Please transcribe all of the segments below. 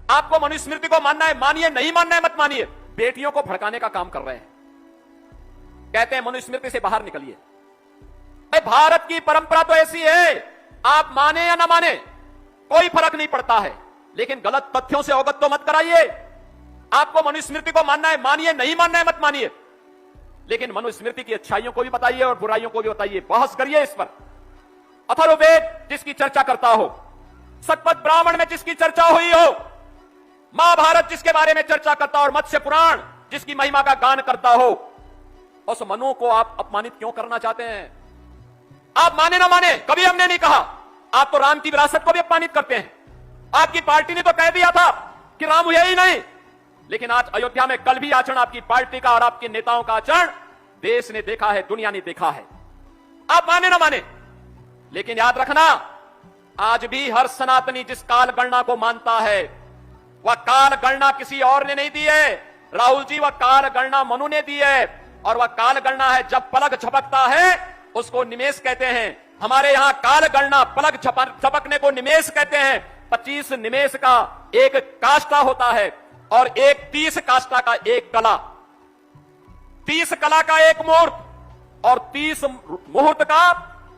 आपको मनुस्मृति को मानना है मानिए, नहीं मानना है मत मानिए। बेटियों को भड़काने का काम कर रहे हैं, कहते हैं मनुस्मृति से बाहर निकलिए। भारत की परंपरा तो ऐसी है, आप माने या ना माने कोई फर्क नहीं पड़ता है, लेकिन गलत तथ्यों से अवगत तो मत कराइए। आपको मनुस्मृति को मानना है मानिए, नहीं मानना है मत मानिए, लेकिन मनुस्मृति की अच्छाइयों को भी बताइए और बुराइयों को भी बताइए, बहस करिए इस पर। अथर्ववेद जिसकी चर्चा करता हो, शतपथ ब्राह्मण में जिसकी चर्चा हुई हो, महाभारत जिसके बारे में चर्चा करता हो और मत्स्य पुराण जिसकी महिमा का गान करता हो, उस मनु को आप अपमानित क्यों करना चाहते हैं? आप माने ना माने, कभी हमने नहीं कहा। आप तो राम की विरासत को भी अपमानित करते हैं। आपकी पार्टी ने तो कह दिया था कि राम हुए ही नहीं, लेकिन आज अयोध्या में कल भी आचरण आपकी पार्टी का और आपके नेताओं का आचरण देश ने देखा है, दुनिया ने देखा है। आप माने ना माने, लेकिन याद रखना, आज भी हर सनातनी जिस काल गणना को मानता है, वह काल गणना किसी और ने नहीं दी है। राहुल जी, वह काल गणना मनु ने दी है, और वह काल गणना है जब पलक झपकता है उसको निमेष कहते हैं। हमारे यहां काल गणना पलक झपकने को निमेष कहते हैं। 25 निमेष का एक काष्ठा होता है और एक 30 काष्ठा का एक कला, 30 कला का एक मुहूर्त और 30 मुहूर्त का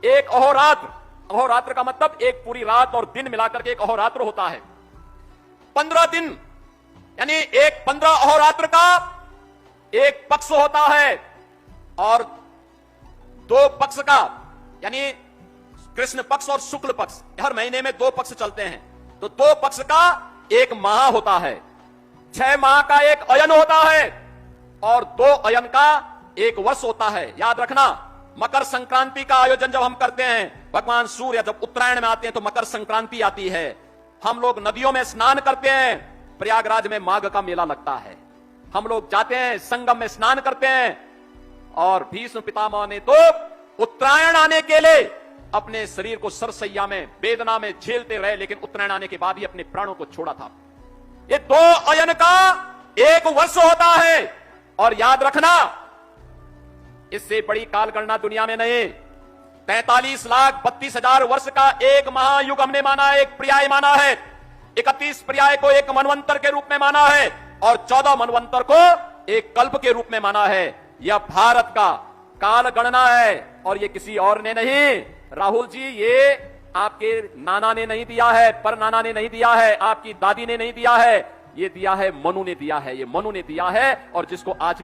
एक अहोरात्र। अहोरात्र का मतलब एक पूरी रात और दिन मिलाकर के एक अहोरात्र होता है। 15 दिन यानी एक 15 अहोरात्र का एक पक्ष होता है और 2 पक्ष का यानी कृष्ण पक्ष और शुक्ल पक्ष, हर महीने में 2 पक्ष चलते हैं, तो 2 पक्ष का एक माह होता है। 6 माह का एक अयन होता है और 2 अयन का एक वर्ष होता है। याद रखना, मकर संक्रांति का आयोजन जब हम करते हैं, भगवान सूर्य जब उत्तरायण में आते हैं तो मकर संक्रांति आती है। हम लोग नदियों में स्नान करते हैं, प्रयागराज में माघ का मेला लगता है। हम लोग जाते हैं संगम में स्नान करते हैं, और भीष्म पितामह ने तो उत्तरायण आने के लिए अपने शरीर को सरसैया में वेदना में झेलते रहे, लेकिन उत्तरायण आने के बाद ही अपने प्राणों को छोड़ा था। ये 2 अयन का एक वर्ष होता है। और याद रखना, इससे बड़ी कालगणना दुनिया में नहीं। 43,32,000 वर्ष का एक महायुग हमने माना है, एक पर्याय माना है। 31 पर्याय को एक मनवंतर के रूप में माना है और 14 मनवंतर को एक कल्प के रूप में माना है। यह भारत का काल गणना है और ये किसी और ने नहीं। राहुल जी, ये आपके नाना ने नहीं दिया है, पर नाना ने नहीं दिया है, आपकी दादी ने नहीं दिया है, ये दिया है मनु ने दिया है, ये मनु ने दिया है। और जिसको आज